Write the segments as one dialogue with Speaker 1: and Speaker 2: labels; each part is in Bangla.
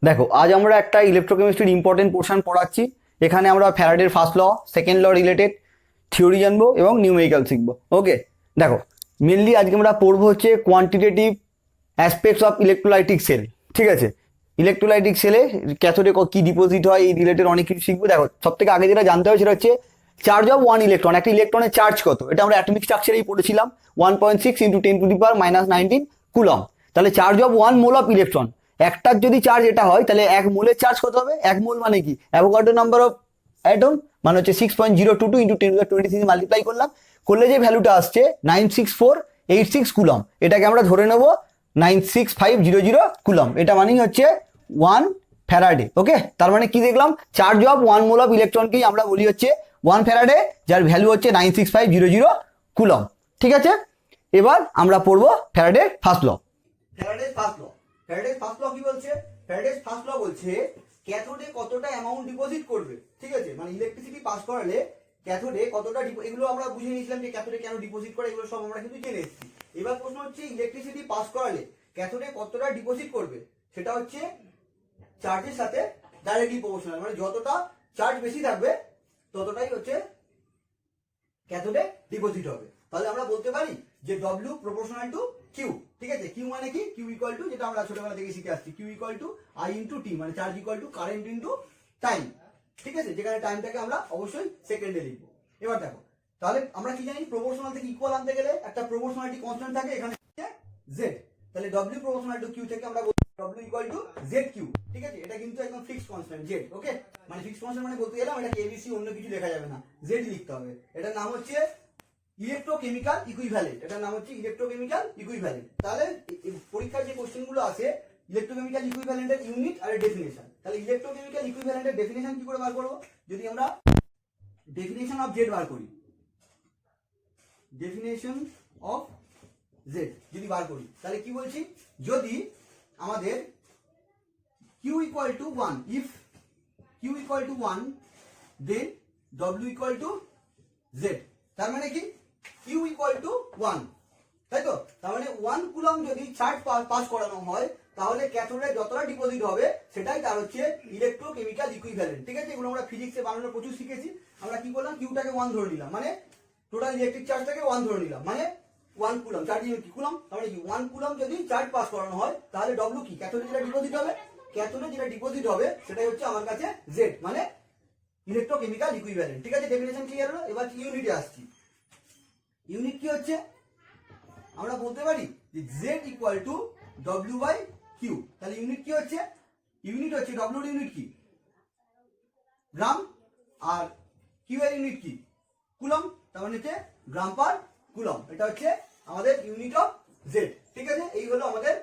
Speaker 1: দেখো আজ আমরা একটা ইলেকট্রোকেমিস্ট্রির ইম্পর্টেন্ট পোর্শন পড়াচ্ছি। এখানে আমরা ফ্যারাডের first law, second law related theory জানবো এবং নিউমেরিক্যাল শিখবো। ওকে, দেখো মেনলি আজকে আমরা পড়বো হচ্ছে quantitative aspects of electrolytic cell. ঠিক আছে, ইলেকট্রোলাইটিক সেলে ক্যাথোডে কি ডিপোজিট হয় এই রিলেটেড অনেক কিছু শিখবো। দেখো সব থেকে আগে যেটা জানতে হবে সেটা হচ্ছে চার্জ অফ ওয়ান ইলেকট্রন। একটা ইলেকট্রনের চার্জ কত, এটা আমরা অ্যাটমিক স্ট্রাকচারেই পড়েছিলাম, 1.6 × 10⁻⁻19 কুলম। তাহলে charge of one mole of electron, একটার যদি চার্জ এটা হয় তাহলে এক মোলের চার্জ কত হবে? এক মোল মানে কি? অ্যাভোগাড্রো নাম্বার অফ অ্যাটম মানে হচ্ছে 6.022 × 10⁻26 মাল্টিপ্লাই করলে যে ভ্যালুটা আসছে 96486 কুলম। এটাকে আমরা ধরে নেবো 96500 কুলম। এটা মানেই হচ্ছে 1 ফ্যারাডে। ওকে, তার মানে কি দেখলাম? Charge of one mole of ইলেকট্রনকেই আমরা বলি হচ্ছে 1 ফ্যারাডে, যার ভ্যালু হচ্ছে 96500 কুলম। ঠিক আছে, এবার আমরা পড়বো ফ্যারাডের ফার্স্ট ল। ফ্যারাডের ফার্স্ট ল, ফ্যারাডের ফার্স্ট ল কি বলছে? ফ্যারাডের ফার্স্ট ল বলছে ক্যাথোডে কতটা অ্যামাউন্ট ডিপোজিট করবে। ঠিক আছে, মানে ইলেকট্রিসিটি পাস করালে ক্যাথোডে কতটা, এগুলো আমরা বুঝে নিয়েছিলাম যে ক্যাথোডে কেন ডিপোজিট করে, এগুলো সব আমরা কিন্তু জেনে এসেছি। এবার প্রশ্ন হচ্ছে ইলেকট্রিসিটি পাস করালে ক্যাথোডে কতটা ডিপোজিট করবে, সেটা হচ্ছে চার্জের সাথে ডাইরেক্টলি প্রপোর্শনাল। মানে যতটা চার্জ বেশি থাকবে ততটাই হচ্ছে ক্যাথোডে ডিপোজিট হবে। তাহলে আমরা বলতে পারি যে W প্রপোর্শনাল টু Q। ঠিক আছে, Q মানে কি? Q ইকুয়াল টু, যেটা আমরা ছোটবেলা থেকে শিখে আসছি, Q equal to I into T, মানে charge equal to current into time. ঠিক আছে, যেখানে টাইমটাকে আমরা অবশ্যই সেকেন্ডে লিখবো। এবার দেখো, তাহলে আমরা কি জানি? প্রপোর্শনাল থেকে ইকুয়াল আনতে গেলে একটা প্রপোর্শনালিটি কনস্ট্যান্ট থাকে, এখানে Z। তাহলে W প্রপোর্শনাল টু Q থেকে আমরা বলবো W ইকুয়াল টু ZQ। ঠিক আছে, এটা কিন্তু একদম ফিক্সড কনস্ট্যান্ট Z। ওকে, মানে ফিক্সড কনস্ট্যান্ট মানে বলতে গেলাম এটাকে ABC অন্য কিছু লেখা যাবে না, Z লিখতে হবে। এটার নাম হচ্ছে ইলেকট্রোকেমিক্যাল ইকুইভ্যালেন্ট। এটার নাম হচ্ছে ইলেকট্রোকেমিক্যাল ইকুইভ্যালেন্ট। তাহলে পরীক্ষার যে কোশ্চেন গুলো আছে ইলেকট্রোকেমিক্যাল ইকুইভ্যালেন্টের ইউনিট আর ডেফিনেশন, তাহলে ইলেকট্রোকেমিক্যাল ইকুইভ্যালেন্টের ডেফিনেশন কি করে বার করব? যদি আমরা ডেফিনেশন অফ জেড বার করি, ডেফিনেশন অফ জেড যদি বার করি তাহলে কি বলছি? যদি আমাদের Q equal to 1, if Q equal to 1 then W equal to Z। তার মানে কি? Q ইকুয়াল টু 1, তাই তো? তার মানে 1 কুলম যদি চার্জ পাস করানো হয় তাহলে ক্যাথোডে যতটা ডিপোজিট হবে সেটাই তার হচ্ছে ইলেকট্রোকেমিক্যাল ইকুইভ্যালেন্ট। ঠিক আছে, এগুলো আমরা ফিজিক্সে বানানো প্রচুর শিখেছি। আমরা কি করলাম? কিউটাকে 1 ধরে নিলাম, মানে টোটাল ইলেকট্রিক চার্জটাকে 1 ধরে নিলাম, মানে 1 কুলম। চার্জ কি কুলম, তার মানে কি 1 কুলম যদি চার্জ পাস করানো হয় তাহলে W কি? ক্যাথোডে যেটা ডিপোজিট হবে, ক্যাথোডে যেটা ডিপোজিট হবে সেটাই হচ্ছে আমার কাছে Z, মানে ইলেকট্রোকেমিক্যাল ইকুইভ্যালেন্ট। ঠিক আছে, ডেফিনেশন ক্লিয়ার হলো। এবার ইউনিটে আসছি। ইউনিট কি হচ্ছে? আমরা বলতে পারি যে Z ইকুয়াল টু W/Q। তাহলে ইউনিট কি হচ্ছে? ইউনিট হচ্ছে W এর ইউনিট কি? গ্রাম, আর Q এর ইউনিট কি? কুলম। তার মানে হচ্ছে গ্রাম পার কুলম। এটা হচ্ছে আমাদের ইউনিট অফ Z। ঠিক আছে, এই হলো আমাদের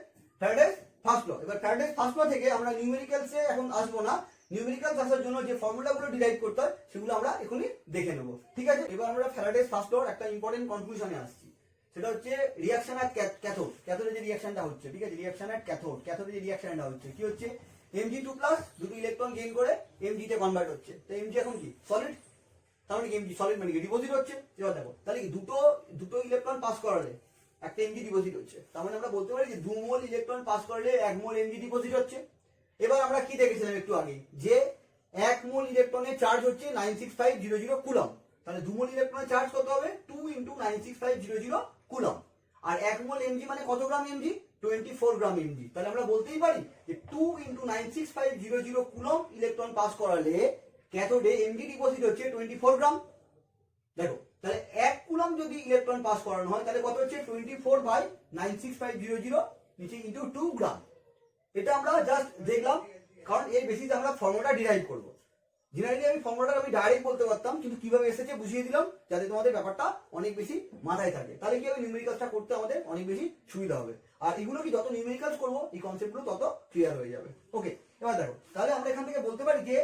Speaker 1: ফ্যারাডেস ফার্স্ট ল। এবার ফ্যারাডেস ফার্স্ট ল থেকে আমরা নিউমেরিক্যালসে এখন আসবো না, নিউমেরিক্যালস আসার জন্য যে ফর্মুলাগুলো ডিরাইভ করতে হয় সেগুলো আমরা এখনই দেখে নেব। ঠিক আছে, এবার আমরা ফ্যারাডেস ফার্স্ট লর একটা ইম্পর্টেন্ট কনক্লুশনে আসছি, সেটা হচ্ছে রিঅ্যাকশন অ্যাট ক্যাথোড। ক্যাথোডে যে রিঅ্যাকশনটা হচ্ছে, ঠিক আছে, রিঅ্যাকশন অ্যাট ক্যাথোড, ক্যাথোডে যে রিঅ্যাকশনটা হচ্ছে কি হচ্ছে? Mg2+ দুটো ইলেকট্রন গেইন করে Mg তে কনভার্ট হচ্ছে। তো Mg এখন কি? সলিড। তার মানে Mg সলিড মানে কি? ডিপোজিট হচ্ছে। এবার দেখো, তাহলে কি দুটো ইলেকট্রন পাস করালে একটা Mg ডিপোজিট হচ্ছে। তার মানে আমরা বলতে পারি যে 2 মোল ইলেকট্রন পাস করলে 1 মোল Mg ডিপোজিট হচ্ছে। এবার আমরা কি দেখেছিলাম একটু আগে, যে 1 মোল ইলেকট্রনের চার্জ হচ্ছে 96500 কুলম। তাহলে 2 মোল ইলেকট্রনের চার্জ কত হবে? 2 × 96500 কুলম। আর 1 মোল Mg মানে কত গ্রাম Mg? 24 গ্রাম Mg। তাহলে আমরা বলতেই পারি যে 2 × 96500 কুলম ইলেকট্রন পাস করালে ক্যাথোডে Mg ডিপোজিট হচ্ছে 24 গ্রাম। দেখো, তাহলে 1 কুলম যদি ইলেকট্রন পাস করানো হয় তাহলে কত হচ্ছে? 24/96500 নিচে ইনটু 2 গ্রাম। এটা আমরা জাস্ট দেখলাম, কারণ এর বেসিসে আমরা ফর্মুলাটা ডিরাইভ করব। জেনারেলি আমি ফর্মুলাটা ডাইরেক্ট বলতে পারতাম, কিন্তু কিভাবে এসেছে বুঝিয়ে দিলাম যাতে তোমাদের ব্যাপারটা অনেক বেশি মাথায় থাকে। তাহলে কি হবে? নিউমেরিক্যালসটা করতে আমাদের অনেক বেশি সুবিধা হবে। আর এগুলো কি যত নিউমেরিক্যালস করবো এই কনসেপ্টগুলো তত ক্লিয়ার হয়ে যাবে। ওকে, এবার দেখো, তাহলে আমরা এখান থেকে বলতে পারি যে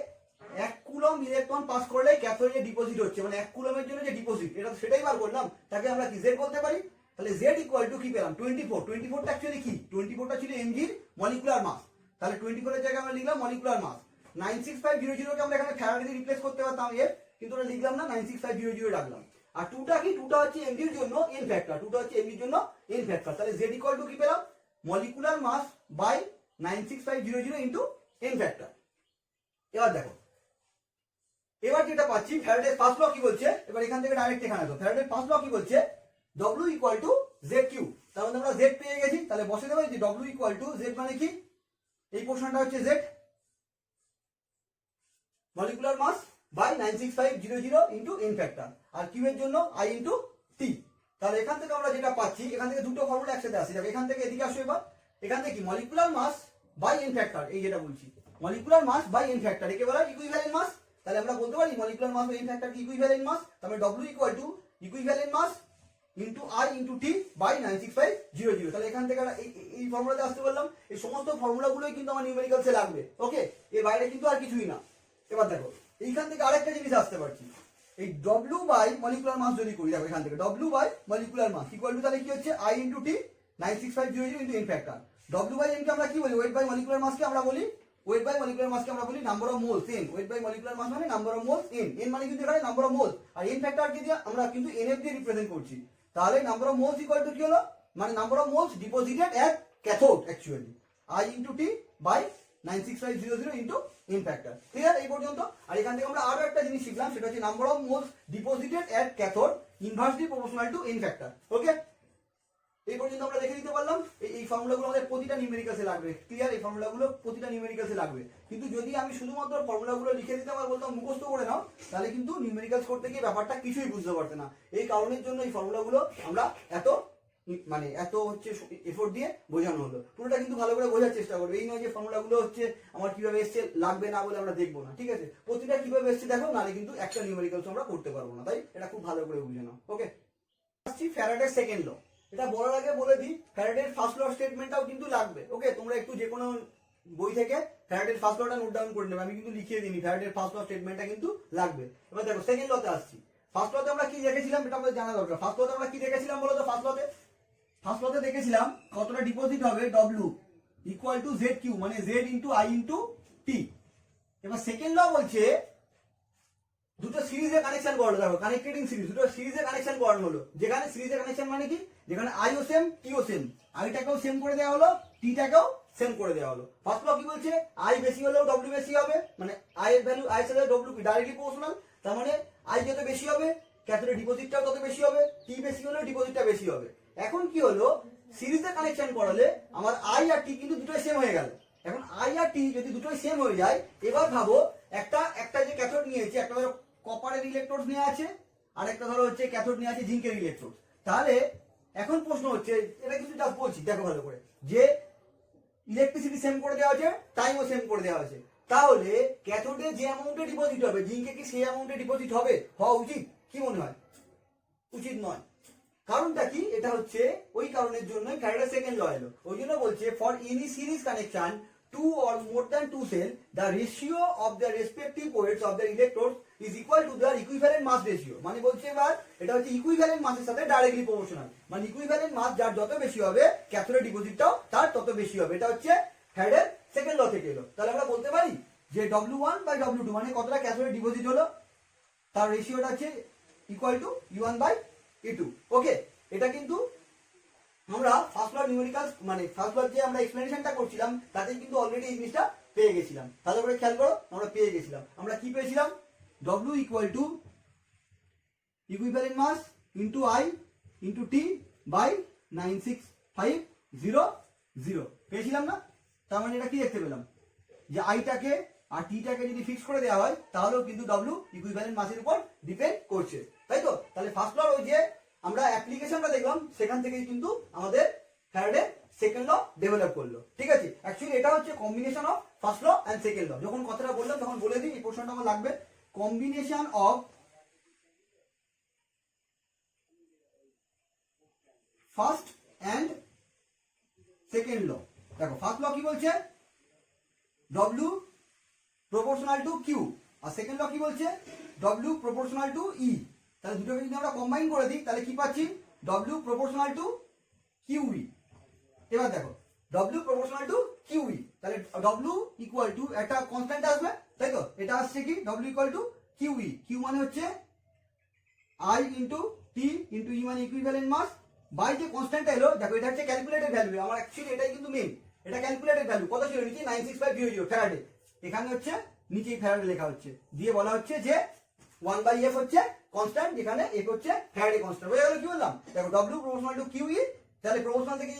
Speaker 1: 1 কুলম ইলেকট্রন পাস করলে ক্যাথোডে ডিপোজিট হচ্ছে, মানে 1 কুলমের জন্য যে ডিপোজিট এটা সেটাই বার করলাম, তাকে আমরা কি Z বলতে পারি। তাহলে Z ইকুয়াল টু কি পেলাম? 24। 24টা অ্যাকচুয়ালি কি? 24টা ছিল Mg এর মলিকুলার মাস। তাহলে 24 এর জায়গায় আমরা লিখলাম মলিকুলার মাস। 96500 কে আমরা এখানে ফ্যারাডে দিয়ে রিপ্লেস করতে পারতাম এর, কিন্তু ওটা লিখলাম না, 96500 রাখলাম। আর 2টা কি? 2টা হচ্ছে Mg এর জন্য n ফ্যাক্টর, 2টা হচ্ছে Mg এর জন্য n ফ্যাক্টর। তাহলে Z ইকুয়াল টু কি পেলাম? Molecular mass by 96500 into n factor. এবার দেখো, এবার যেটা পাচ্ছি ফ্যারাডের ফার্স্ট ল কি বলছে, এবার এখান থেকে ডাইরেক্ট এখানে আসো। ফ্যারাডের ফার্স্ট ল কি বলছে, W equal to z q. তার মানে আমরা জেড পেয়ে গেছি, তাহলে বসে দেবো যে W ইকুয়াল টু জেড মানে কি, এই পোর্শনটা হচ্ছে z molecular mass by 96500 into N factor, আর কিউ এর জন্য I ইন্টু টি। তাহলে এখান থেকে আমরা যেটা পাচ্ছি, এখান থেকে দুটো ফর্মুলা একসাথে আসে যাবে। এখান থেকে এদিকে আসো, এবার এখান থেকে কি molecular mass by n factor, এই যেটা বলছি molecular mass by n factor, একে বলা হয় ইকুইভ্যালেন্ট মাস। তাহলে আমরা বলতে পারি molecular mass by n factor কি ইকুইভ্যালেন্ট মাস। তাহলে W equal to equivalent mass into I into T by 96500। তাহলে এখান থেকে এই ফর্মুলাতে আসতে বললাম। এই সমস্ত ফর্মুলাগুলোই কিন্তু আমার নিউমেরিক্যালসে লাগবে, ওকে, এর বাইরে কিন্তু আর কিছুই না। এবার দেখো এইখান থেকে আরেকটা জিনিস আসতে পারছি, এই W বাই মলিকুলার মাস যদি করি, দেখো এখান থেকে W by molecular mass equal to তাহলে কি হচ্ছে I into t 96500 into N factor. W by n কে আমরা কি বলি, ওয়েট বাই মলিকুলার মাসকে আমরা বলি ওয়েট বাই মলিকুলার মাসকে আমরা বলি number of moles N. Weight by molecular mass মানে number of moles N, N মানে কিন্তু এখানে নাম্বার অফ মোলস, আর এন ফ্যাক্টরকে দিয়ে আমরা কিন্তু এনএফ দিয়ে রিপ্রেজেন্ট করছি। তাহলে number of moles equal to কি হলো, মানে number of moles deposited at cathode actually I into T by 96500 into N factor. Clear এই পর্যন্ত? আর এখান থেকে আমরা আরো একটা জিনিস শিখলাম, সেটা হচ্ছে number of moles deposited at cathode inversely proportional to N factor. Okay, এই পর্যন্ত আমরা দেখে নিতে পারলাম। এই ফর্মুলাগুলো আমাদের প্রতিটা নিউমেরিক্যালসে লাগবে। ক্লিয়ার? এই ফর্মুলাগুলো প্রতিটা নিউমেরিক্যালসে লাগবে। কিন্তু যদি আমি শুধুমাত্র ফর্মুলাগুলো লিখে দিতাম আর বলতাম মুখস্থ করে নাও, তাহলে কিন্তু নিউমেরিক্যালস করতে গিয়ে ব্যাপারটা কিছুই বুঝতে পারতে না। এই কারণের জন্য এই ফর্মুলাগুলো আমরা এত হচ্ছে এফোর্ট দিয়ে বোঝানো হলো। পুরোটা কিন্তু ভালো করে বোঝার চেষ্টা করবে। এই নয় যে ফর্মুলাগুলো হচ্ছে আমার কিভাবে এসছে লাগবে না বলে আমরা দেখবো না, ঠিক আছে? প্রতিটা কিভাবে এসছে দেখো, নাহলে কিন্তু একটা নিউমেরিক্যালস আমরা করতে পারবো না। তাই এটা খুব ভালো করে বুঝে নাও। ওকে, আসছি ফ্যারাডের সেকেন্ড ল। এটা বলার আগে বলে দিই, ফ্যারাডের ফার্স্ট ল স্টেটমেন্টটাও কিন্তু লাগবে। ওকে, তোমরা একটু যে কোনো বই থেকে ফ্যারাডের ফার্স্ট লটা নোট ডাউন করে নেবে। আমি কিন্তু লিখিয়ে দিইনি, ফ্যারাডের ফার্স্ট ল স্টেটমেন্টটা কিন্তু লাগবে। এবার দেখো সেকেন্ড লতে আসছি। ফার্স্ট লতে আমরা কি দেখেছিলাম এটা আমাদের জানা দরকার। ফার্স্ট লতে আমরা কি দেখেছিলাম বলো তো? ফার্স্ট লতে দেখেছিলাম কতটা ডিপোজিট হবে, W equal to z q, মানে z into I into t. এবার সেকেন্ড ল বলছে দুটো সিরিজে কানেকশন করানো। দেখো কানেক্টেডিং সিরিজ, দুটো সিরিজে কানেকশন করানো হলো। যেখানে সিরিজে কানেকশন মানে কি, যেখানে I ও সেম টি ও সেম, আইটাকেও সেম করে দেওয়া হলো, টিটাকেও সেম করে দেওয়া হলো। ফার্স্ট ল কি বলছে, I বেশি হলেও W বেশি হবে, মানে I এর ভ্যালু I এর সাথে W ডাইরেক্টলি প্রপোর্শনাল। তার মানে I যত বেশি হবে ক্যাথোডের ডিপোজিটটাও তত বেশি হবে, টি বেশি হলেও ডিপোজিটটা বেশি হবে। এখন কি হলো, সিরিজে কানেকশন করালে আমার I আর টি কিন্তু দুটোই সেম হয়ে গেল। এখন I আর টি যদি দুটোই সেম হয়ে যায়, এবার ভাবো একটা যে ক্যাথোড নিয়েছে, একটা ধরো কপারের ইলেকট্রোড নিয়ে আছে, আর একটা ধরো হচ্ছে ক্যাথোড নিয়ে আছে জিঙ্কের ইলেকট্রোড। তাহলে এখন প্রশ্ন হচ্ছে, এটা কিছু জাস্ট বলছি দেখো ভালো করে, যে ইলেকট্রিসিটি সেম করে দেওয়া আছে, টাইমও সেম করে দেওয়া আছে, তাহলে ক্যাথোডে যে অ্যামাউন্টে ডিপোজিট হবে জিঙ্কে কি সেই অ্যামাউন্টে ডিপোজিট হবে, হওয়া উচিত? কি মনে হয়? উচিত নয়। কারণটা কি? এটা হচ্ছে ওই কারণের জন্যই ফ্যারাডের সেকেন্ড ল এলো। ওই জন্য বলছে for any series connection 2 or more than 2 cell, the ratio of the respective weights of the electrodes is equal to their equivalent mass ratio. মানে বলছে এবার এটা হচ্ছে ইকুইভ্যালেন্ট মাসের সাথে ডাইরেক্টলি প্রপোর্শনাল। মানে ইকুইভ্যালেন্ট মাস যার যত বেশি হবে ক্যাথোডের ডিপোজিটটাও তার তত বেশি হবে। এটা হচ্ছে ফ্যারাডের সেকেন্ড ল থেকে এলো। তাহলে আমরা বলতে পারি যে W1 বাই W2 মানে কতটা ক্যাথোডের ডিপোজিট হলো, তার রেশিওটা হচ্ছে equal to E1 by E2। ওকে, এটা কিন্তু আমরা ফার্স্ট ল নিউমেরিক্যালস মানে ফার্স্ট ল যে আমরা এক্সপ্লেনেশনটা করছিলাম তাতে কিন্তু অলরেডি এই জিনিসটা পেয়ে গেছিলাম। তাহলে করে খেয়াল করো, আমরা পেয়ে গেছিলাম। আমরা কি পেয়েছিলাম, W equal to equivalent mass into I into T by 96500 পেয়েছিলাম না? তার মানে এটা কি দেখতে পেলাম, যে আইটাকে আর টিটাকে যদি ফিক্স করে দেওয়া হয় তাহলেও কিন্তু W ইকুইভ্যালেন্ট মাসের উপর ডিপেন্ড করছে, তাই তো? তাহলে ফার্স্ট ল ওই যে আমরা অ্যাপ্লিকেশনটা দেখলাম, সেখান থেকেই কিন্তু আমাদের ফ্যারাডের সেকেন্ড ল ডেভেলপ করলো। ঠিক আছে, অ্যাকচুয়ালি এটা হচ্ছে combination of first law and second law. যখন কথাটা বললাম তখন বলে দিই, এই প্রশ্নটা আমার লাগবে, combination of first and second law. দেখো ফার্স্ট ল কি বলছে, W প্রপোর্শনাল টু কিউ, আর সেকেন্ড ল কি বলছে, W প্রপোর্শনাল টু ই। তাহলে দুটোকে যদি আমরা কম্বাইন করে দিই তাহলে কি পাচ্ছি, W প্রপোর্শনাল টু কিউই। এবার দেখো W প্রপোর্শনাল টু কিউই, তাহলে W ইকুয়াল টু একটা কনস্ট্যান্ট আসবে, তাই তো? এটা আসছে কি, W equal to q e. Q মানে হচ্ছে I into t into e মানে ইকুইভ্যালেন্ট মাস বাই যে কনস্ট্যান্টটা এলো। দেখো এটা হচ্ছে ক্যালকুলেটেড ভ্যালু, আমার অ্যাকচুয়ালি এটাই কিন্তু মেইন, এটা ক্যালকুলেটেড ভ্যালু কত ছিল নিচে 96500 ফ্যারাডে। এখানে হচ্ছে নিচেই ফ্যারাডে লেখা হচ্ছে, দিয়ে বলা হচ্ছে যে 1/f হচ্ছে কনস্ট্যান্ট, যেখানে f হচ্ছে ফ্যারাডে কনস্ট্যান্ট। বুঝে গেল কি বললাম? দেখো W প্রপোর্শনাল টু QE, তাহলে প্রপোর্শনাল থেকে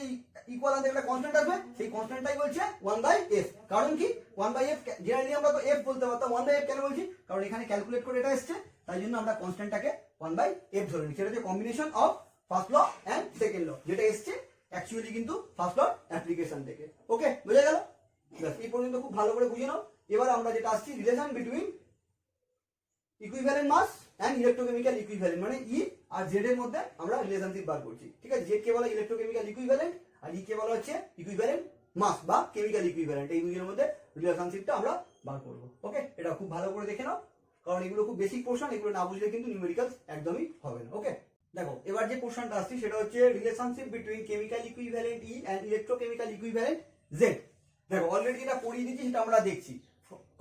Speaker 1: ইকুয়াল আনতে একটা কনস্ট্যান্ট আসবে, সেই কনস্ট্যান্টটাই বলছে 1/f। কারণ কি 1/f জেনারেলি আমরা তো f বলতে পারতাম, 1/f কেন বলছি? কারণ এখানে ক্যালকুলেট করে এটা এসেছে, তাই জন্য আমরা কনস্ট্যান্টটাকে 1/f ধরে নিচ্ছি। এটা হচ্ছে combination of first law and second law, যেটা এসেছে অ্যাকচুয়ালি কিন্তু ফার্স্ট ল অ্যাপ্লিকেশন থেকে। ওকে, বুঝে গেল? ব্যাস, এই পর্যন্ত খুব ভালো করে বুঝে নাও। এবার আমরা যেটা আসছি, relation between equivalent mass and electrochemical equivalent, মানে ই আর জেড এর মধ্যে আমরা রিলেশনশিপ বার করছি। ঠিক আছে, জেড কে বলা ইলেকট্রোকেমিক্যাল ইকুইভ্যালেন্ট আর ই কে বলা হচ্ছে ইকুইভ্যালেন্ট মাস বা কেমিক্যাল ইকুইভ্যালেন্ট। এই দুইয়ের মধ্যে রিলেশনশিপটা আমরা বার করব। ওকে, এটা খুব ভালো করে দেখে নাও, কারণ এগুলো খুব বেসিক পোর্শন, এগুলো না বুঝলে কিন্তু নিউমেরিক্যালস একদমই হবে না। ওকে, দেখো এবার যে পোর্শনটা আসছে সেটা হচ্ছে relationship between chemical equivalent E and electrochemical equivalent Z. দেখো অলরেডি যেটা পড়িয়ে দিচ্ছি সেটা আমরা দেখছি,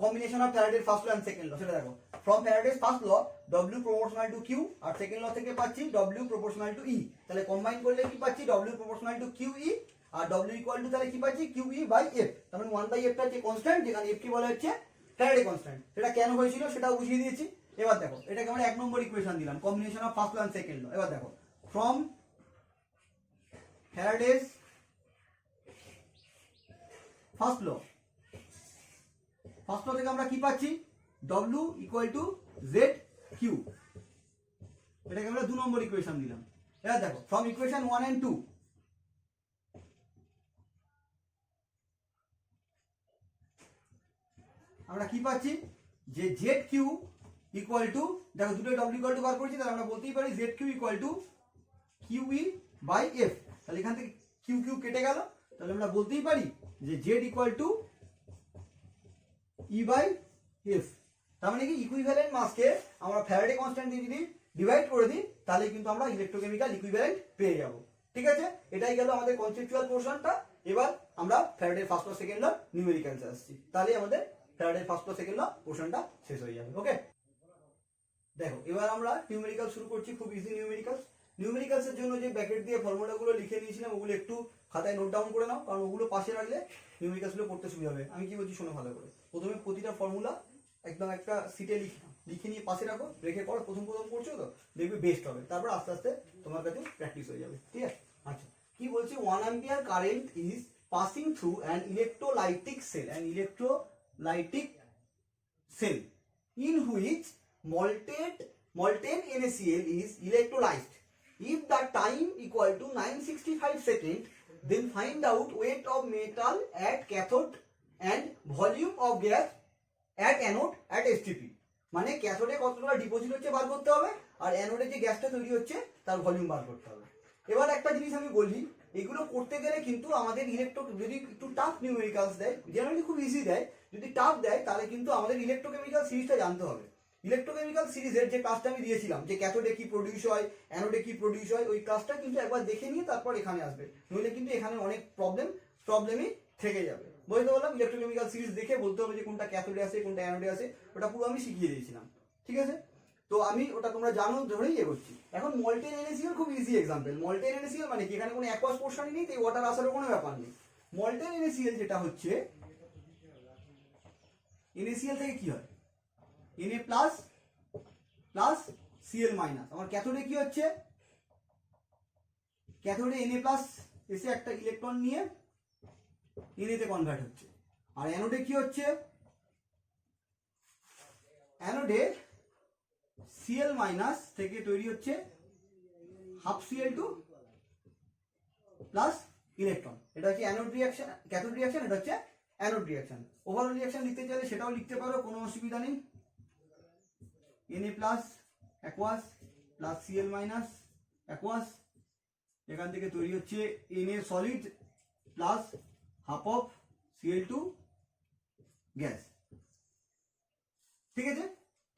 Speaker 1: কম্বিনেশন অফ ফ্যারাডের first law and second law. সেটা দেখো, from Faraday's first law W proportional to Q, আর সেকেন্ড ল থেকে পাচ্ছি W প্রপোর্শনাল টু E। তাহলে কম্বাইন করলে কি পাচ্ছি? W প্রপোর্শনাল টু QE, আর W ইকুয়াল টু তাহলে কি পাচ্ছি? QE/F। তার মানে 1/F টা হচ্ছে কনস্ট্যান্ট, যেখানে F কে বলা হচ্ছে ফ্যারাডে কনস্ট্যান্ট। সেটা কেন হয়েছিল সেটাও বুঝিয়ে দিয়েছি। এবার দেখো, এটাকে আমরা 1 নম্বর ইকুয়েশন দিলাম, combination of first law and second law. এবার দেখো, from Faraday's first law, first law থেকে আমরা কি পাচ্ছি? W equal to ZQ। এটাকে আমরা 2 নম্বর ইকুয়েশন দিলাম। এবার দেখো, ফ্রম ইকুয়েশন 1 এন্ড 2 আমরা কি পাচ্ছি? যে ZQ ইকুয়াল টু, দেখো দুটো W ইকুয়াল টু বার করেছি, তাহলে আমরা বলতেই পারি ZQ ইকুয়াল টু QE/F। তাহলে এখান থেকে QQ কেটে গেল, তাহলে আমরা বলতেই পারি যে Z ইকুয়াল টু E/F। তার মানে কি ইকুইভ্যালেন্ট মাসকে আমরা ফ্যারাডে কনস্ট্যান্ট দিয়ে যদি ডিভাইড করে দিই, তাহলে কিন্তু আমরা ইলেকট্রোকেমিক্যাল ইকুইভ্যালেন্ট পেয়ে যাব। ঠিক আছে, এটাই গেল আমাদের কনসেপচুয়াল পোর্শনটা। এবার আমরা ফ্যারাডের first law second law numericals আসছি, তাহলে আমাদের ফ্যারাডের ফার্স্ট ল সেকেন্ড ল পোর্শনটা শেষ হয়ে যাবে। ওকে, দেখো এবার আমরা নিউমেরিক্যাল শুরু করছি, খুব ইজি নিউমেরিক্যালস। নিউমেরিক্যালস এর জন্য যে ব্র্যাকেট দিয়ে ফর্মুলাগুলো লিখে নিয়েছিলাম, ওগুলো একটু খাতায় নোট ডাউন করে নাও, কারণ ওগুলো পাশে রাখলে নিউমেরিক্যালস গুলো পড়তে সুবিধা হবে। আমি কি বলছি শোনো ভালো করে। প্রথমে প্রতিটা ফর্মুলা একদম একটা সিটে লিখে নিয়ে পাশে রাখো, রেখে পড়ো। প্রথম করছো তো, দেখবে বেস্ট হবে, তারপর আস্তে আস্তে তোমার কাছে প্র্যাকটিস হয়ে যাবে। ঠিক আছে, আচ্ছা কি বলছি? 1 ampere current is passing through an electrolytic cell, cell in which molten NaCl is electrolyzed. If the time equal to 965 seconds, then find out weight of metal at cathode and volume of gas at anode at STP. মানে ক্যাথোডে কতটা ডিপোজিট হচ্ছে বার করতে হবে, আর অ্যানোডে যে গ্যাসটা তৈরি হচ্ছে তার ভলিউম বার করতে হবে। এবার একটা জিনিস আমি বলি, এগুলো করতে গেলে কিন্তু আমাদের যদি একটু টাফ নিউমেরিক্যালস দেয়, জেনারেলি খুব ইজি দেয়, যদি টাফ দেয় তাহলে কিন্তু আমাদের ইলেকট্রোকেমিক্যাল সিরিজটা জানতে হবে। ইলেকট্রোকেমিক্যাল সিরিজের যে ক্লাসটা আমি দিয়েছিলাম, যে ক্যাথোডে কি প্রডিউস হয়, অ্যানোডে কি প্রডিউস হয়, ওই ক্লাসটা কিন্তু একবার দেখে নিয়ে তারপর এখানে আসবে, নইলে কিন্তু এখানে অনেক প্রবলেমই থেকে যাবে। বলতে বললাম ইলেকট্রোকেমিক্যাল সিরিজ দেখে বলতে হবে যে কোনটা ক্যাথোডে আছে কোনটা অ্যানোডে আছে, ওটা পুরো আমি শিখিয়ে দিয়েছিলাম। ঠিক আছে, তো আমি ওটা তোমরা জানো ধরেই এগোচ্ছি। এখন মল্টেন NaCl খুব ইজি এক্সাম্পল। মল্টেন NaCl মানে কি? এখানে কোনো অ্যাকোয়াস পোর্শনই নেই, তাই ওয়াটার আসারও কোনো ব্যাপার নেই। মল্টেন NaCl যেটা হচ্ছে, NaCl থেকে কি হয়? Na plus plus Cl minus. আমার ক্যাথোডে কি হচ্ছে? ক্যাথোডে Na প্লাস এসে একটা ইলেকট্রন নিয়ে Na তে কনভার্ট হচ্ছে। আর অ্যানোডে কি হচ্ছে? অ্যানোডে Cl মাইনাস থেকে তৈরি হচ্ছে হাফ Cl2 প্লাস ইলেকট্রন। এটা হচ্ছে অ্যানোড রিঅ্যাকশন, ক্যাথোড রিঅ্যাকশন, এটা হচ্ছে অ্যানোড রিঅ্যাকশন। ওভারঅল রিঅ্যাকশন লিখতে চাইলে সেটাও লিখতে পারো, কোনো অসুবিধা নেই। Na plus aqueous plus Cl minus aqueous, এখান থেকে তৈরি হচ্ছে Na solid plus half of Cl2 gas. ঠিক আছে,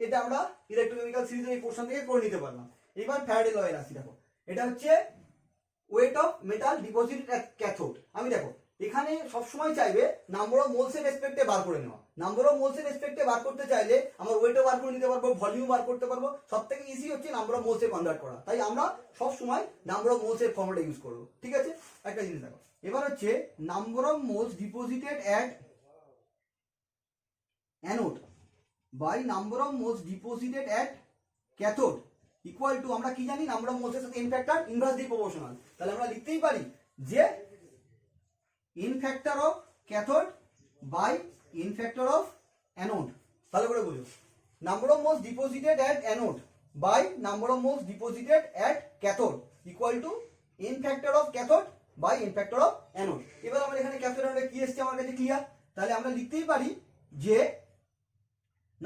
Speaker 1: এটা আমরা ইলেকট্রোকেমিক্যাল সিরিজের এই পোর্শন থেকে করে নিতে পারলাম। এবার ফ্যারাডে ল এর আসি। দেখো এটা হচ্ছে weight of metal deposited at cathode. আমি দেখো এখানে সবসময় চাইবে নাম্বার অফ মোলস এর রেসপেক্টে বার করে নেওয়া। নাম্বার অফ মোলস এর রেসপেক্টে বার করতে চাইলে আমরা ওয়েটও বার করে নিতে পারবো, ভলিউম বার করতে পারবো। সবথেকে ইজি হচ্ছে নাম্বার অফ মোলস এ কনভার্ট করা, তাই আমরা সব সময় নাম্বার অফ মোলস এর ফর্মুলা ইউজ করবো। ঠিক আছে, একটা জিনিস দেখো, এবার হচ্ছে number of moles deposited at anode by number of moles deposited at cathode equal to, আমরা কি জানি, নাম্বার অফ মোলসের সাথে এন ফ্যাক্টর ইনভার্সলি প্রপোর্শনাল। তাহলে আমরা লিখতেই পারি যে n factor of cathode by n factor of anode. ভালো করে বুঝো, number of moles deposited at anode by number of moles deposited at cathode equal to N factor of cathode by n factor of anode. এবার আমরা এখানে ক্যাথোড অ্যানোডে কি এসছে আমার কাছে ক্লিয়ার। তাহলে আমরা লিখতেই পারি যে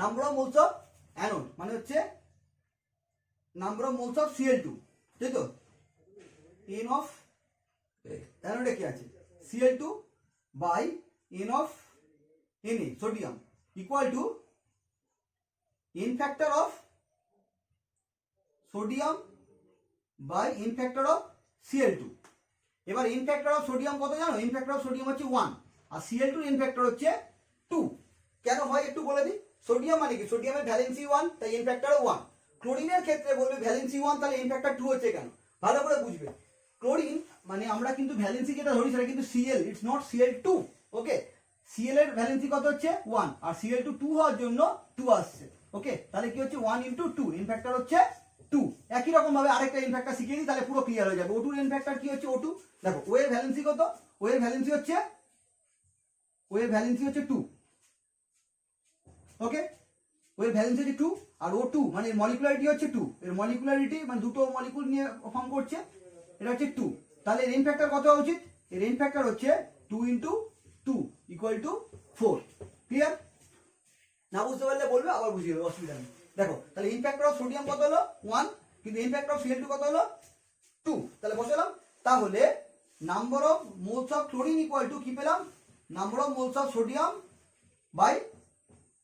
Speaker 1: number of moles of anode মানে হচ্ছে number of moles of Cl2, তাই তো, এন অফ অ্যানোডে কি আছে Cl2 by n of Na sodium equal to N factor of sodium by n factor of Cl2। এবার এন ফ্যাক্টর অফ সোডিয়াম কত জানো? এন ফ্যাক্টর অফ সোডিয়াম হচ্ছে 1 আর Cl2 এন ফ্যাক্টর হচ্ছে 2। কেন হয় একটু বলে দিই। সোডিয়াম মানে কি, সোডিয়ামের ভ্যালেন্সি 1 তাই এন ফ্যাক্টর 1। ক্লোরিনের ক্ষেত্রে বলবে ভ্যালেন্সি 1 তাহলে এন ফ্যাক্টর 2 হচ্ছে কেন, ভালো করে বুঝবে। ক্লোরিন মানে আমরা কিন্তু ভ্যালেন্সি যেটা ধরি সেটা কিন্তু Cl, it's not Cl2। Okay, Cl এর ভ্যালেন্সি কত হচ্ছে 1 আর Cl2 2 হওয়ার জন্য 2 আসছে। ওকে, তাহলে কি হচ্ছে 1 × 2 এন ফ্যাক্টর হচ্ছে 2। একই রকম ভাবে আরেকটা এন ফ্যাক্টর শিখিয়ে দিই তাহলে পুরো ক্লিয়ার হয়ে যাবে। O2 এন ফ্যাক্টর কি হচ্ছে O2, দেখো ও এর ভ্যালেন্সি কত, ও এর ভ্যালেন্সি হচ্ছে 2। ওকে, ও এর ভ্যালেন্সি হচ্ছে 2 আর O2 মানে মলিকুলারিটি হচ্ছে 2, এর মলিকুলারিটি মানে দুটো মলিকুল নিয়ে ফর্ম করছে, এটা হচ্ছে 2। তাহলে এর এন ফ্যাক্টর কত হওয়া উচিত, এর এন ফ্যাক্টর হচ্ছে 2 × 2 = 4। ক্লিয়ার? না বুঝতে পারলে বলবে, আবার বুঝিয়ে দেবো, অসুবিধা নেই। দেখো তাহলে এন ফ্যাক্টর অফ সোডিয়াম কত হলো 1, কিন্তু এন ফ্যাক্টর অফ Cl2 কত হলো 2। তাহলে বসালাম, তাহলে number of moles of chlorine equal to কি পেলাম, number of moles of sodium by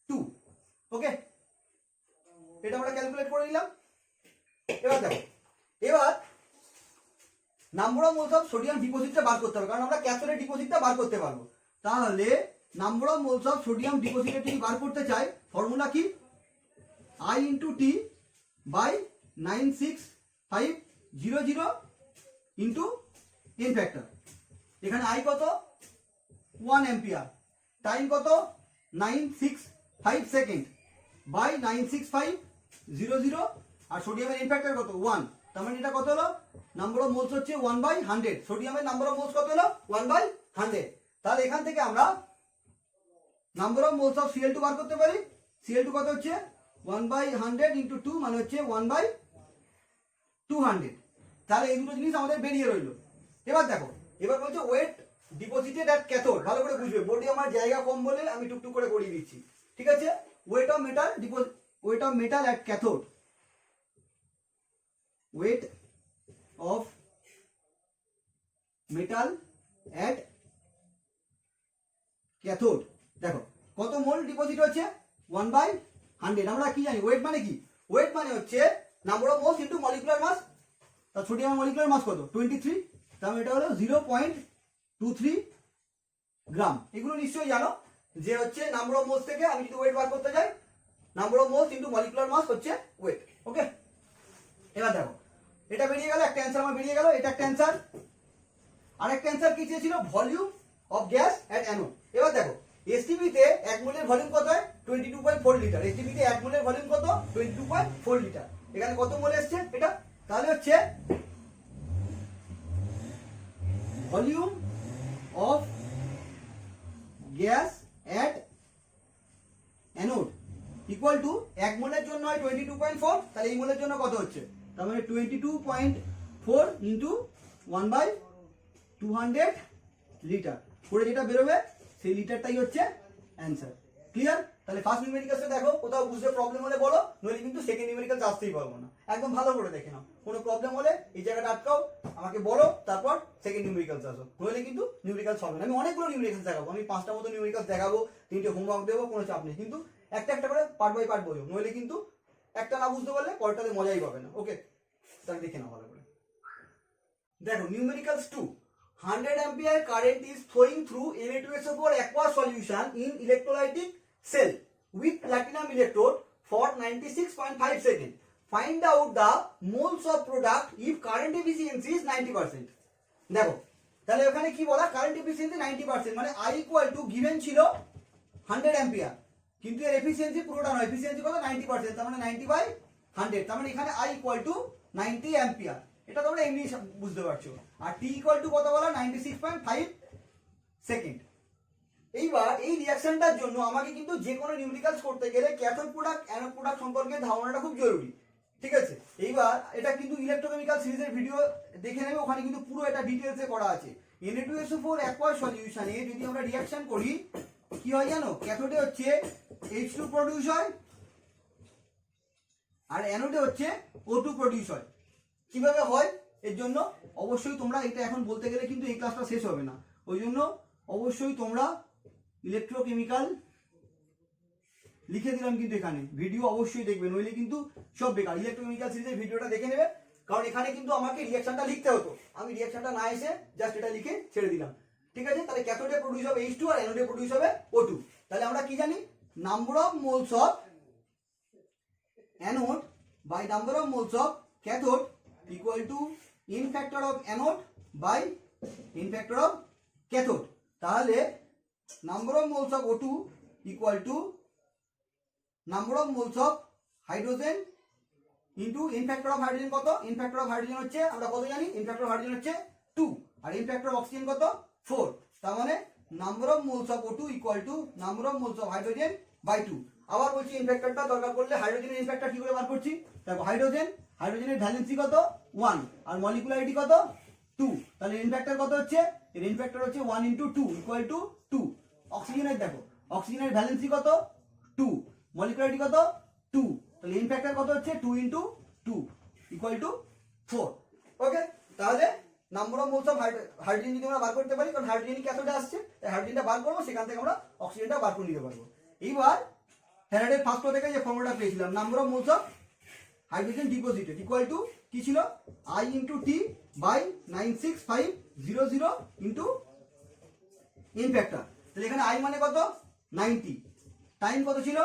Speaker 1: 2। Okay, এটা আমরা ক্যালকুলেট করে নিলাম। এবার দেখো, এবার number of moles of sodium ডিপোজিটটা বার করতে হবে, কারণ আমরা ক্যাথোডের ডিপোজিটটা বার করতে পারবো। তাহলে number of moles of sodium ডিপোজিটে যদি বার করতে চাই, ফর্মুলা কি, I × T by 96500 into N factor. এখানে I কত 1 অ্যাম্পিয়ার, টাইম কত 965 সেকেন্ড বাই 96500 আর সোডিয়ামের এন ফ্যাক্টর কত 1। তার মানে এটা কত হলো, নাম্বার অফ মোলস হচ্ছে 1/100, সোডিয়ামের নাম্বার অফ মোলস কত হলো 1/100। তাহলে এখান থেকে আমরা number of moles of Cl2 বার করতে পারি। Cl2 কত হচ্ছে 1/100 × 2 মানে হচ্ছে 1/200। তাহলে এই দুটো জিনিস আমাদের বেরিয়ে রইলো। এবার দেখো, এবার বলছে ওয়েট ডিপোজিটেড অ্যাট ক্যাথোড, ভালো করে বুঝবে, বোর্ডে আমার জায়গা কম বলে আমি টুকটুক করে করিয়ে দিচ্ছি, ঠিক আছে। Weight of metal at cathode, weight of metal at cathode, দেখো কত মোল ডিপোজিট হচ্ছে 1/100। আমরা কি জানি ওয়েট মানে কি, ওয়েট মানে হচ্ছে number of moles into molecular mass. তার সোডিয়ামের মলিকুলার মাস কত 23, তাহলে এটা হলো 0.23 গ্রাম। এগুলো নিশ্চয়ই জানো যে হচ্ছে নাম্বার অফ মোলস থেকে আমি যদি ওয়েট বার করতে যাই, number of moles into molecular mass হচ্ছে ওয়েট। ওকে, এবার দেখো এটা বেরিয়ে গেল, একটা অ্যান্সার আমার বেরিয়ে গেল, এটা একটা অ্যান্সার। আরেকটা অ্যান্সার কি চেয়েছিল, volume of gas at anode. এবার দেখো এসটিপি তে 1 মোলের ভলিউম কত হয় 22.4 লিটার, এসটিপি তে 1 মোলের ভলিউম কত 22.4 লিটার। এখানে কত মোল এসছে এটা, তাহলে হচ্ছে volume of gas at anode equal to 1 মোলের জন্য হয় 22.4, তাহলে এই মোলের জন্য কত হচ্ছে, তার মানে 22.4 ইন্টু 1/200 লিটার করে যেটা বেরোবে সেই লিটারটাই হচ্ছে অ্যান্সার। ক্লিয়ার? তাহলে ফার্স্ট নিউমেরিক্যালসটা দেখো, কোথাও বুঝতে প্রবলেম হলে বলো, নইলে কিন্তু সেকেন্ড নিউমেরিক্যালস আসতেই পারবো না। একদম ভালো করে দেখে নাও, কোনো প্রবলেম হলে এই জায়গাটা আটকাও, আমাকে বলো, তারপর সেকেন্ড নিউমেরিক্যালস আসো, নইলে কিন্তু নিউমেরিক্যালস হবে না। আমি অনেকগুলো নিউমেরিক্যালস দেখাবো, আমি 5টা মতো নিউমেরিক্যালস দেখাবো, 3টে হোমওয়ার্ক দেবো, কোনো চাপ নেই, কিন্তু একটা একটা করে পার্ট বাই পার্ট বলবো, নইলে কিন্তু একটা না বুঝতে পারলে পরটাতে মজাই পাবে না। ওকে, তাহলে দেখে নাও ভালো করে। দেখো numericals 2, 100 ampere current is flowing through Na2SO4 aqua solution in electrolytic cell with platinum electrode for 96.5 seconds. Find out the moles of product if current efficiency is 90%. দেখো তাহলে ওখানে কি বলা, কারেন্ট এফিসিয়েন্সি 90%, মানে I ইকুয়াল টু গিভেন ছিল 100 অ্যাম্পিয়ার, কিন্তু এর এফিসিয়েন্সি পুরোটা নয়, এফিসিয়েন্সি কত 90%, তার মানে 90/100, তার মানে এখানে I = 90 অ্যাম্পিয়ার, এটা তোমরা এমনি বুঝতে পারছো। আর T = কত বলা, 96.5 সেকেন্ড। এইবার এই রিঅ্যাকশনটার জন্য আমাকে কিন্তু যে কোনো নিউমেরিক্যালস করতে গেলে ক্যাথোড প্রোডাক্ট অ্যানোড প্রোডাক্ট সম্পর্কে ধারণাটা খুব জরুরি, ঠিক আছে। এইবার এটা কিন্তু ইলেকট্রোকেমিক্যাল সিরিজের ভিডিও দেখে নেবে, ওখানে কিন্তু পুরো এটা ডিটেইলসে করা আছে। Na2SO4 অ্যাকোয়াস সলিউশনে যদি আমরা রিঅ্যাকশন করি কি হয় জানো, ক্যাথোডে হচ্ছে H2 প্রডিউস হয় আর অ্যানোডে হচ্ছে O2 প্রডিউস হয়। কিভাবে হয় এর জন্য অবশ্যই তোমরা এটা এখন বলতে গেলে কিন্তু এই ক্লাসটা শেষ হবে না, ওই জন্য অবশ্যই তোমরা ইলেকট্রোকেমিক্যাল লিখে দিলাম কিন্তু এখানে ভিডিও অবশ্যই দেখবে, নইলে কিন্তু সব বেকার। ইলেকট্রোকেমিক্যাল সিরিজের ভিডিওটা দেখে নেবে, কারণ এখানে কিন্তু আমাকে রিঅ্যাকশনটা লিখতে হতো, আমি রিঅ্যাকশনটা না এসে জাস্ট এটা লিখে ছেড়ে দিলাম, ঠিক আছে। তাহলে ক্যাথোডে প্রডিউস হবে H2 আর অ্যানোডে প্রডিউস হবে O2। তাহলে আমরা কি জানি, number of moles of anode by number of moles of cathode equal to in factor of anode by in factor of cathode. তাহলে number of moles of O2 equal to number of moles of hydrogen into in factor of hydrogen কত, ইন ফ্যাক্টর অফ হাইড্রোজেন হচ্ছে আমরা কত জানি, ইন ফ্যাক্টর অফ হাইড্রোজেন হচ্ছে 2 আর ইন ফ্যাক্টর অফ অক্সিজেন কত 4, তার মানে number of moles of O2 equal to number of moles of hydrogen by 2। আবার বলছি ইন ফ্যাক্টরটা দরকার পড়লে হাইড্রোজেনের ইন ফ্যাক্টর কি করে বার করছি, দেখো হাইড্রোজেনের ভ্যালেন্সি কত 1 আর মলিকুলারিটি কত 2, তাহলে ইন ফ্যাক্টর কত হচ্ছে, এর ইন ফ্যাক্টর হচ্ছে 1 × 2 ইকুয়াল টু 2। অক্সিজেনের দেখো অক্সিজেনের ভ্যালেন্সি কত 2, মলিকুলারিটি কত 2, তাহলে ইন ফ্যাক্টর কত হচ্ছে 2 × 2 ইকুয়াল টু 4। ওকে, তাহলে number of moles of hydrogen যদি আমরা বার করতে পারি, কারণ হাইড্রোজেন ক্যাথোডে আসছে, তাই হাইড্রোজেনটা বার করবো, সেখান থেকে আমরা অক্সিজেনটা বার করে নিতে পারবো। এইবার ফ্যারাডের ফার্স্ট ল থেকে যে ফর্মুলাটা পেয়েছিলাম, number of moles of hydrogen deposited equal to কি ছিল, I × T by 96500 into in factor. তাহলে এখানে I মানে কত 90, টাইম কত ছিল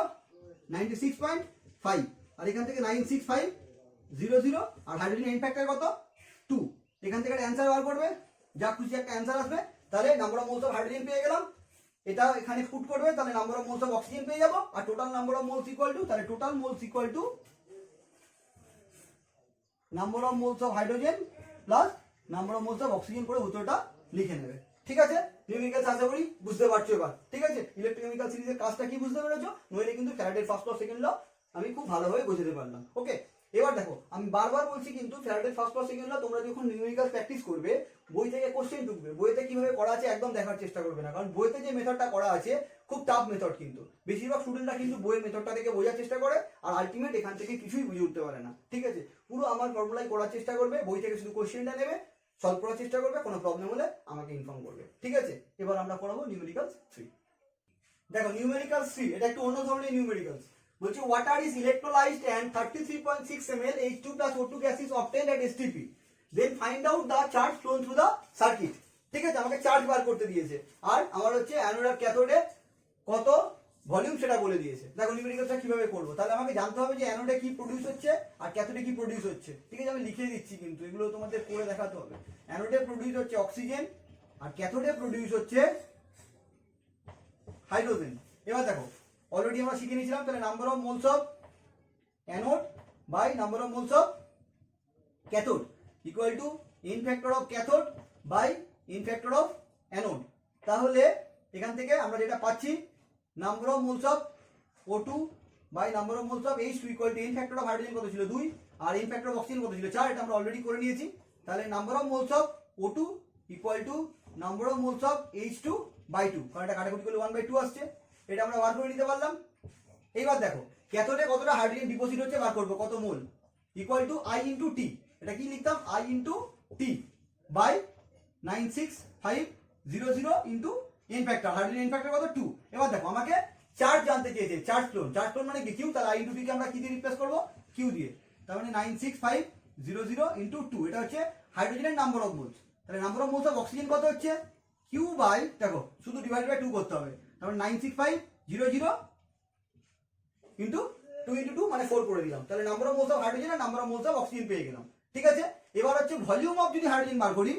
Speaker 1: 96.5, আর এখান থেকে 96500 আর হাইড্রোজেন ইন ফ্যাক্টর কত 2, এখান থেকে একটা অ্যান্সার বার করবে, যা খুশি একটা অ্যান্সার আসবে। তাহলে number of moles of hydrogen পেয়ে গেলাম, এটা এখানে পুট করবে, তাহলে number of moles of oxygen পেয়ে যাবো, আর total number of moles equal to, তাহলে total moles equal to number of moles of hydrogen plus number of moles of oxygen করে উত্তরটা লিখে নেবে, ঠিক আছে। নিউমেরিক্যালস আশা করি বুঝতে পারছো এবার, ঠিক আছে। ইলেকট্রোকেমিক্যাল সিরিজের কাজটা কি বুঝতে পেরেছো, নইলে কিন্তু ফ্যারাডের ফার্স্ট ল সেকেন্ড ল আমি খুব ভালোভাবে বোঝাতে পারলাম। ওকে, এবার দেখো আমি বারবার বলছি কিন্তু ফ্যারাডের ফার্স্ট ল সেকেন্ড ল তোমরা যখন নিউমেরিক্যাল প্র্যাকটিস করবে, বই থেকে কোশ্চেন ঢুকবে, বইতে কিভাবে করা আছে একদম দেখার চেষ্টা করবে না, কারণ বইতে যে মেথডটা করা আছে খুব টাফ মেথড, কিন্তু বেশিরভাগ স্টুডেন্টরা কিন্তু বইয়ের মেথডটা থেকে বোঝার চেষ্টা করে আর আলটিমেট এখান থেকে কিছুই বুঝে উঠতে পারে না, ঠিক আছে। পুরো আমার ফর্মুলাই করার চেষ্টা করবে, বই থেকে শুধু কোশ্চেনটা নেবে, সলভ করার চেষ্টা করবে, কোনো প্রবলেম হলে আমাকে ইনফর্ম করবে, ঠিক আছে। এবার আমরা পড়াবো নিউমেরিক্যালস 3। দেখো নিউমেরিক্যালস 3 এটা একটু অন্য ধরনের নিউমেরিক্যালস। বলছে water is ইলেকট্রোলাইজড and 33.6 ml H2 plus O2 gas is obtained at STP, then find out the charge flown through the circuit, ঠিক আছে। আমাকে চার্জ বার করতে দিয়েছে, আর আমার হচ্ছে অ্যানোড আর ক্যাথোডে কত ভলিউম সেটা বলে দিয়েছে। দেখো নিউমেরিক্যালসটা কিভাবে করবো, তাহলে আমাকে জানতে হবে যে অ্যানোডে কি প্রডিউস হচ্ছে আর ক্যাথোডে কি প্রডিউস হচ্ছে, ঠিক আছে। আমি লিখে দিচ্ছি কিন্তু এগুলো তোমাদের করে দেখাতে হবে। অ্যানোডে প্রডিউস হচ্ছে অক্সিজেন আর ক্যাথোডে প্রডিউস হচ্ছে হাইড্রোজেন। এবার দেখো অলরেডি আমরা শিখে নিয়েছিলাম, তাহলে number of moles of anode by number of moles of cathode equal to in factor of cathode by in factor of anode. তাহলে এখান থেকে আমরা যেটা পাচ্ছি, number of moles of O2 by number of moles of H2 equal to in factor of hydrogen কত ছিল 2 আর ইন ফ্যাক্টর অফ অক্সিজেন কত ছিল 4, এটা আমরা অলরেডি করে নিয়েছি। তাহলে number of moles of O2 equal to number of moles of H2 by 2, কারণ এটা কাটাকুটি করলে 1/2 আসছে, এটা আমরা বার করে নিতে পারলাম। এইবার দেখো ক্যাথোডে কতটা হাইড্রোজেন ডিপোজিট হচ্ছে বার করবো, কত mole, equal to I × T, এটা কি লিখতাম I × T by 96500 into in factor, hydrogen n factor কত 2। এবার দেখো আমাকে চার্জ জানতে চেয়েছে, চার্জ ফ্লোন মানে কি কিউ, তাহলে I × T কে আমরা কি দিয়ে রিপ্লেস করবো, কিউ দিয়ে, তার মানে 96500 ইন্টু 2, এটা হচ্ছে হাইড্রোজেনের নাম্বার অফ মোলস। তাহলে number of moles of oxygen কত হচ্ছে, কিউ বাই দেখো শুধু ডিভাইড বাই 2 করতে হবে, তারপর 96500 ইন্টু 2 × 2 মানে 4 করে দিলাম, তাহলে number of moles of hydrogen আর number of moles of oxygen পেয়ে গেলাম, ঠিক আছে। এবার হচ্ছে ভলিউম অফ যদি হাইড্রোজেন বার করি,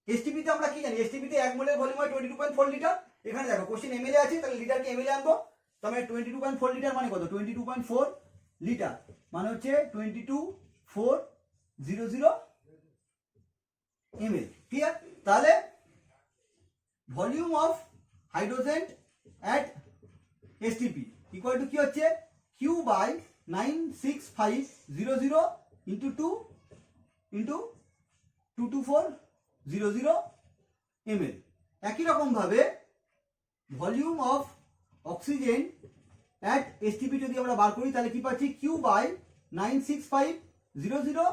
Speaker 1: এসটিপি তে আমরা কি জানি, এসটিপি তে 1 মোলের ভলিউম হয় 22.4 লিটার। এখানে দেখো কোশ্চেন এমএলএ আছে, তাহলে লিটারকে এমএলএ আনবো, তার মানে 22.4 লিটার মানে কত 22.4 লিটার মানে হচ্ছে 22,400 ml। ঠিক আছে, তাহলে volume of hydrogen at STP equal to কি হচ্ছে Q by 96500 into 2 into 22400 ml। একই রকম ভাবে volume of oxygen at STP যদি আমরা বার করি তাহলে কি পাচ্ছি Q by 96500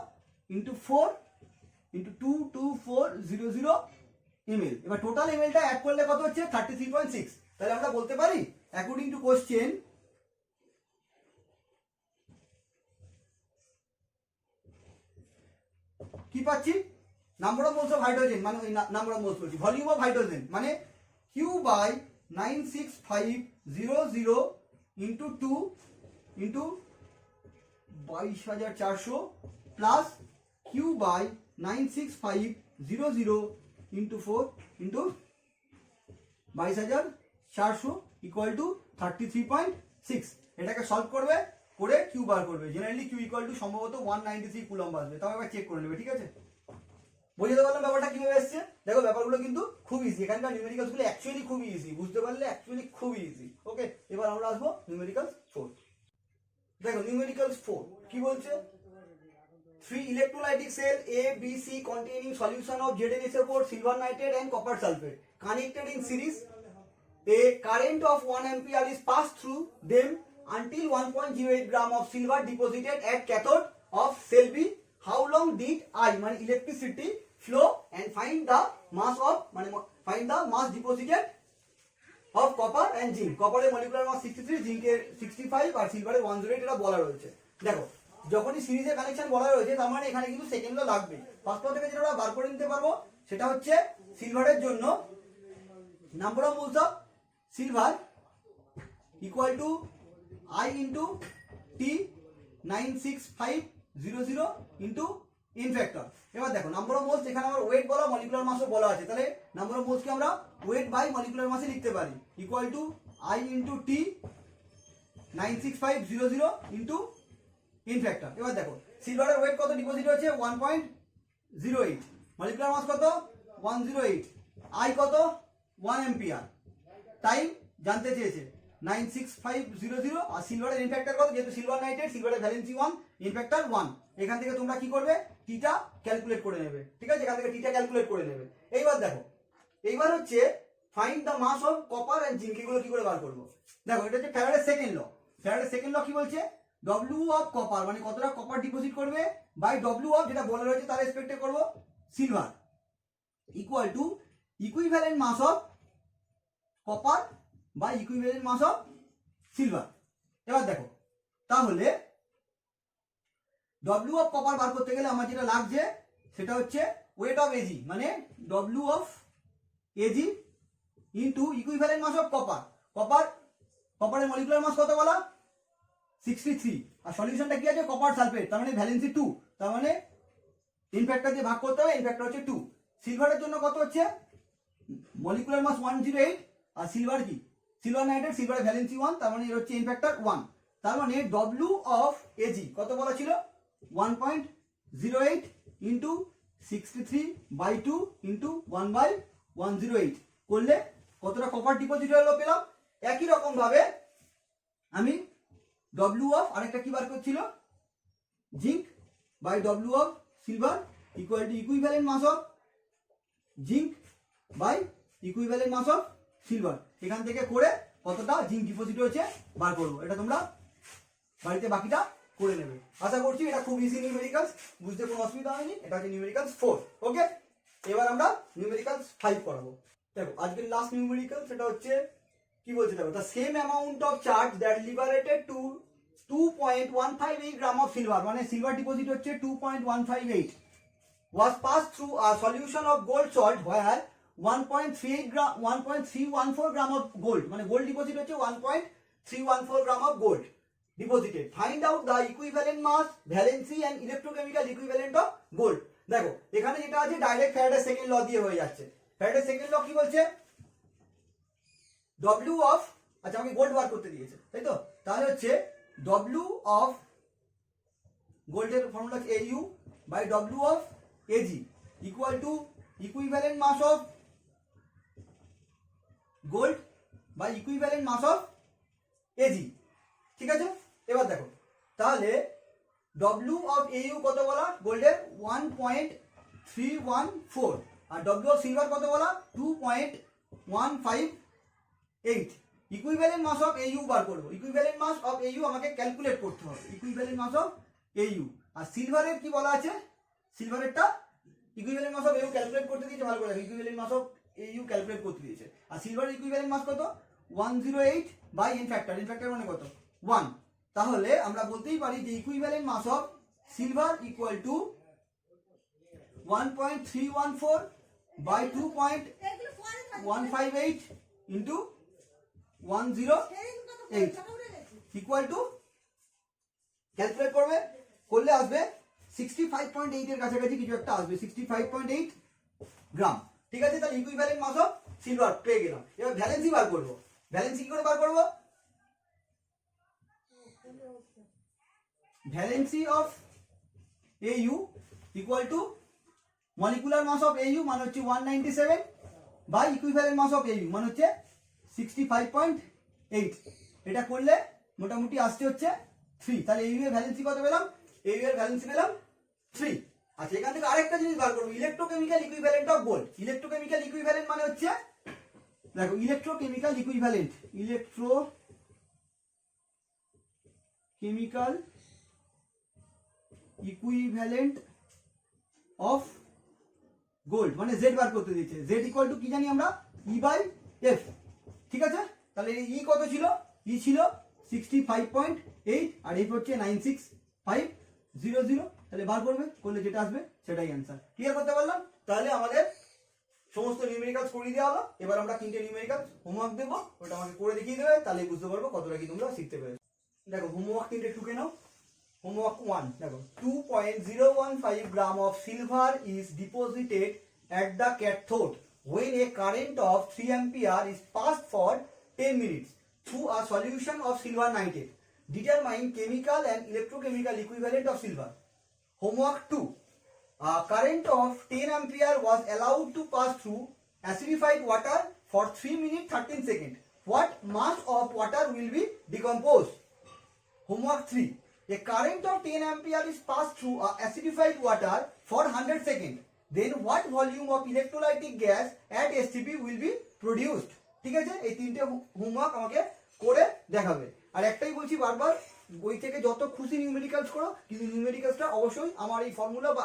Speaker 1: into 4 into 22400 ml। এবার টোটাল mlটা অ্যাড করলে কত হচ্ছে 33.6। তাহলে আমরা বলতে পারি অ্যাকর্ডিং টু কোশ্চেন কি পাচ্ছি number of moles of hydrogen মানে নাম্বার অফ মোলস বলছি ভলিউম অফ হাইড্রোজেন মানে Q by 96500 into 2 into 22,400 plus Q by 96500 into 4 into 22,400 equal to 33.6। এটাকে সলভ করবে করে কিউ বার করবে। জেনারেলি কিউ ইকুয়াল টু সম্ভবত 193 কুলম্ব আসবে, তাও একবার চেক করে নেবে। ঠিক আছে, বুঝতে পারলাম ব্যাপারটা কিভাবে এসছে। দেখো ব্যাপারগুলো কিন্তু খুব ইজি, এখানকার নিউমেরিক্যালস গুলো অ্যাকচুয়ালি খুবই ইজি, বুঝতে পারলে অ্যাকচুয়ালি খুবই ইজি। ওকে, এবার আমরা আসবো নিউমেরিক্যালস 4। দেখো নিউমেরিক্যালস 4 কি বলছে, 3 electrolytic cell A, B, C containing solution of ZnSO4, silver nitrate and copper sulfate connected in series. A current of 1 ampere is passed through them until 1.08 gram of silver deposited at cathode of cell B. How long did I মানে electricity flow and find the mass of মানে find the mass deposited of copper and zinc. Copper এর molecular mass 63, zinc এর 65 আর silver এর 108 এটা বলা রয়েছে। দেখো যখনই সিরিজের কানেকশন বলা রয়েছে তার মানে এখানে কিন্তু সেকেন্ড ল লাগবে। ফার্স্ট ল থেকে যেটা আমরা বার করে নিতে পারবো সেটা হচ্ছে সিলভারের জন্য number of moles of silver equal to I into T 96500 into in factor. এবার দেখো নাম্বার অফ মোলস এখানে আমার ওয়েট বলা মলিকুলার মাসও বলা আছে, তাহলে নাম্বার অফ মোলসকে আমরা ওয়েট বাই মলিকুলার মাসে লিখতে পারি equal to I into T 96500 into in factor. এবার দেখো সিলভারের ওয়েট কত ডিপোজিট হয়েছে 1.08, মলিকুলার মাস কত 108, আই কত 1 এম্পিয়ার, টাইম জানতে চেয়েছে 96500 আর সিলভারের ইন ফ্যাক্টর কত, যেহেতু সিলভার নাইট্রেট সিলভারের ভ্যালেন্সি 1 ইন ফ্যাক্টর 1। এখান থেকে তোমরা কি করবে টিটা ক্যালকুলেট করে নেবে। ঠিক আছে, এখান থেকে টিটা ক্যালকুলেট করে নেবে। এইবার দেখো এইবার হচ্ছে find the mass of copper and zinc, এগুলো কি করে বার করবো। দেখো এটা হচ্ছে ফ্যারাডের সেকেন্ড ল। ফ্যারাডের সেকেন্ড ল কি বলছে W অফ কপার মানে কতটা কপার ডিপোজিট করবে বাই W অফ যেটা বলা রয়েছে তার রেসপেক্টে করব silver equal to equivalent mass of copper by equivalent mass of silver. এবার দেখো তাহলে W অফ কপার বার করতে গেলে আমার যেটা লাগছে সেটা হচ্ছে ওয়েট অফ এজি মানে W of AG into equivalent mass of copper. কপারের মলিকুলার মাস কত বলা 63 আর সলিউশনটা কি আছে কপার সালফেট, তার মানে ভ্যালেন্সি 2, তার মানে ইন ফ্যাক্টর দিয়ে ভাগ করতে হবে, ইন ফ্যাক্টর হচ্ছে 2। সিলভারের জন্য কত হচ্ছে মলিকুলার মাস 108 আর সিলভার কি সিলভার নাইট্রেট সিলভারের ভ্যালেন্সি 1, তার মানে এর হচ্ছে ইন ফ্যাক্টর 1। তার মানে W অফ এজি কত বলা ছিল 1.08 ইন্টু 63/2 ইন্টু 1/108 করলে কতটা কপার ডিপোজিট হলো পেলাম। একই রকম ভাবে আমি W অফ আরেকটা কি বার করছিল zinc by W of silver equal to equivalent mass of zinc by equivalent mass of silver. এখান থেকে করে কতটা জিঙ্ক ডিপোজিট হয়েছে বার করবো। এটা তোমরা বাড়িতে বাকিটা করে নেবে। আশা করছি এটা খুব ইজি নিউমেরিক্যালস, বুঝতে কোনো অসুবিধা হয়নি। এটা হচ্ছে নিউমেরিক্যালস 4। ওকে, এবার আমরা নিউমেরিক্যালস 5 করাবো। দেখো আজকের লাস্ট নিউমেরিক্যাল সেটা হচ্ছে কি বলছে দেখো the same amount of charge that liberated to 2.158 gram of silver মানে সিলভার ডিপোজিট হচ্ছে 2.158 was passed through a solution of gold salt where 1.314 gram of gold মানে গোল্ড ডিপোজিট হচ্ছে 1.314 gram of gold deposited. Find out the equivalent mass, valency and electrochemical equivalent of gold. দেখো এখানে যেটা আছে ডাইরেক্ট ফ্যারাডের সেকেন্ড ল দিয়ে হয়ে যাচ্ছে। ফ্যারাডের সেকেন্ড ল কি বলছে W of আচ্ছা আমাকে গোল্ড বার করতে দিয়েছে, তাই তো? তাহলে হচ্ছে ডব্লিউ অফ গোল্ডের ফর্মুলা হচ্ছে AU by W of AG equal to equivalent mass of gold by equivalent mass of AG। ঠিক আছে, এবার দেখো তাহলে ডব্লিউ অফ AU কত বলা গোল্ডের 1.314 আর ডব্লিউ অফ সিলভার কত বলা 2.158। ইকুইভ্যালেন্ট মাস অফ AU বার করবো। ইকুইভ্যালেন্ট মাস অফ AU আমাকে ক্যালকুলেট করতে হবে। ইকুইভ্যালেন্ট মাস অফ AU আর সিলভারের কি বলা আছে, সিলভারেরটা equivalent mass of AU calculate করতে দিয়েছে, ভালো করে equivalent mass of AU calculate করতে দিয়েছে। আর সিলভারের ইকুইভ্যালেন্ট মাস কত 108 by n factor, n factor মানে কত 1। তাহলে আমরা বলতেই পারি যে equivalent mass of silver equal to 1.314 by 2.158 into 108 equal to calculate করবে, করলে আসবে 65.8 এর কাছাকাছি কিছু একটা আসবে, 65.8 গ্রাম। ঠিক আছে, তাহলে ইকুইভ্যালেন্ট মাস অফ সিলভার পেয়ে গেলাম। এবার ভ্যালেন্সি বার করবো। ভ্যালেন্সি কি করে বার করবো? Valency of AU equal to molecular mass of AU মানে হচ্ছে 197 by equivalent mass of AU মানে হচ্ছে 65.8। এটা করলে মোটামুটি আসছে হচ্ছে 3। তাহলে AU এর ভ্যালেন্সি কত পেলাম? AU এর ভ্যালেন্সি পেলাম 3। আচ্ছা এখান থেকে আরেকটা জিনিস বার করবো, electrochemical equivalent of gold. Electrochemical equivalent মানে হচ্ছে দেখো electrochemical equivalent, electrochemical equivalent of gold মানে জেড বার করতে দিয়েছে। জেড ইকুয়াল টু কি জানি আমরা E বাই F। ঠিক আছে, তাহলে E কত ছিল? E ছিল 65.8 আর F হচ্ছে 96500। তাহলে বার করবে, করলে যেটা আসবে সেটাই অ্যান্সার। ক্লিয়ার করতে পারলাম? তাহলে আমাদের সমস্ত নিউমেরিক্যালস করিয়ে দেওয়া হলো। এবার আমরা 3টে নিউমেরিক্যালস হোমওয়ার্ক দেবো, ওটা আমাকে করে দেখিয়ে দেবে, তাহলে বুঝতে পারবো কতটা কি তোমরা শিখতে পেরেছো। দেখো হোমওয়ার্ক 3টে টুকে নাও। Homework 1 দেখো 2.015 gram of silver is deposited at the cathode when a current of 3 ampere is passed for 10 minutes through a solution of silver nitrate. Determine chemical and electrochemical equivalent of silver. Homework 2 a current of 10 ampere was allowed to pass through acidified water for 3 minutes 13 seconds. What mass of water will be decomposed? Homework 3 a current of 10 ampere is passed through a acidified water for 100 seconds. Then what volume of electrolytic gas at STP will be produced? ঠিক আছে, এই 3টে হোমওয়ার্ক আমাকে করে দেখাবে। আর একটাই বলছি বারবার, বই থেকে যত খুশি নিউমেরিক্যালস করো, কিন্তু নিউমেরিক্যালসটা অবশ্যই আমার এই ফর্মুলা বা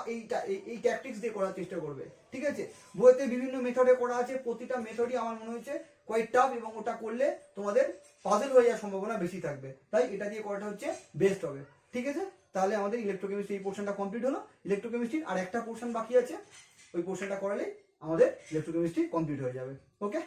Speaker 1: এই ট্যাকটিক্স দিয়ে করার চেষ্টা করবে। ঠিক আছে, বইতে বিভিন্ন মেথডে করা আছে, প্রতিটা মেথডই আমার মনে হচ্ছে কোয়াইট টাফ এবং ওটা করলে তোমাদের পাজল হয়ে যাওয়ার সম্ভাবনা বেশি থাকবে, তাই এটা দিয়ে করাটা হচ্ছে বেস্ট হবে। ঠিক আছে, তাহলে আমাদের ইলেকট্রোকেমিস্ট্রি এই পোর্শনটা কমপ্লিট হলো। ইলেকট্রোকেমিস্ট্রির আর একটা পোর্শন বাকি আছে, ওই পোর্শনটা করালেই আমাদের ইলেকট্রোকেমিস্ট্রি কমপ্লিট হয়ে যাবে। ওকে।